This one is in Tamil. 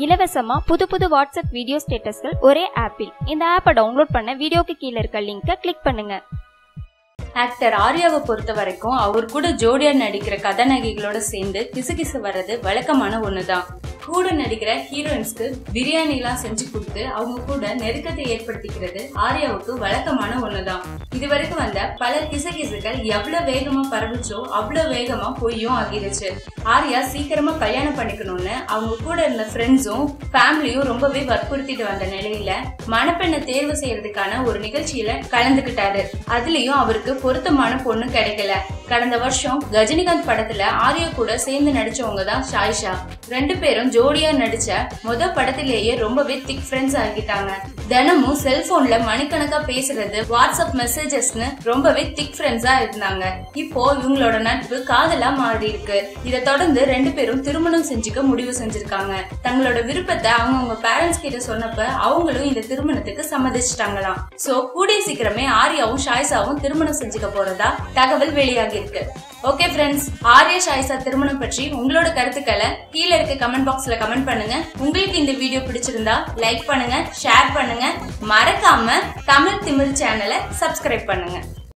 இலவசமா புது வாட்ஸ்அப் வீடியோ ஸ்டேட்டஸ்கள் ஒரே ஆப்பில். இந்த ஆப்பை டவுன்லோட் பண்ண வீடியோக்கு கீழே இருக்க லிங்கை கிளிக் பண்ணுங்க. ஆக்டர் ஆர்யாவை பொறுத்த வரைக்கும் அவர் கூட ஜோடியா நடிக்கிற கதாநாயகிகளோட சேர்ந்து கிசுகிசு வர்றது வழக்கமான ஒண்ணுதான். கூட நடிக்கிற ஹீரோயின்ஸ்க்கு பிரியாணி எல்லாம் செஞ்சு கொடுத்து அவங்க கூட நெருக்கத்தை ஏற்படுத்திக்கிறது ஆர்யாவுக்கு வழக்கமான ஒண்ணுதான். இதுவரைக்கும் வந்த பல கிசுகிசுகள் எவ்வளவு வேகமா பரவுச்சோ அவ்வளவு வேகமா பொய்யும் ஆகிருச்சு. ஆர்யா சீக்கிரமா கல்யாணம் பண்ணிக்கணும்னு அவங்க கூட இருந்த ஃப்ரெண்ட்ஸும் ஃபேமிலியும் ரொம்பவே வற்புறுத்திட்டு வந்த நிலையில மணப்பெண்ணை தேர்வு செய்யறதுக்கான ஒரு நிகழ்ச்சியில கலந்துகிட்டாரு. அதுலயும் அவருக்கு பொருத்தமான பொண்ணு கிடைக்கல. கடந்த வருஷம் கஜினிகாந்த் படத்துல ஆர்யா கூட சேர்ந்து நடிச்சவங்க தான் ஷாயிஷா. ரெண்டு பேரும் ஜோடியா நடிச்ச படத்திலேயே ரொம்பவே திக் ஃப்ரெண்ட்ஸ் ஆகிட்டாங்க. தினமும் செல்போன்ல மணிக்கணக்கா பேசுறது, வாட்ஸ்அப் மெசேஜஸ்னு ரொம்பவே திக் ஃப்ரெண்ட்ஸா இருந்தாங்க. இப்போ இவங்களோட நட்பு காதலா மாறி இருக்கு. இதை தொடர்ந்து ரெண்டு பேரும் திருமணம் செஞ்சுக்க முடிவு செஞ்சிருக்காங்க. தங்களோட விருப்பத்தை அவங்க பேரண்ட்ஸ் கிட்ட சொன்னப்ப அவங்களும் இந்த திருமணத்துக்கு சம்மதிச்சிட்டாங்களாம். சோ கூடிய சீக்கிரமே ஆர்யாவும் ஷாயிஷாவும் திருமணம் செஞ்சுக்க போறதா தகவல் வெளியாகி இருக்கு. ஓகே ஃப்ரெண்ட்ஸ், ஆர்யா ஷாயிஷா திருமணம் பற்றி உங்களோட கருத்துக்களை கீழே இருக்க கமெண்ட் பாக்ஸ்ல கமெண்ட் பண்ணுங்க. உங்களுக்கு இந்த வீடியோ பிடிச்சிருந்தா லைக் பண்ணுங்க, ஷேர் பண்ணுங்க, மறக்காம தமிழ் திமிர் சேனலை சப்ஸ்கிரைப் பண்ணுங்க.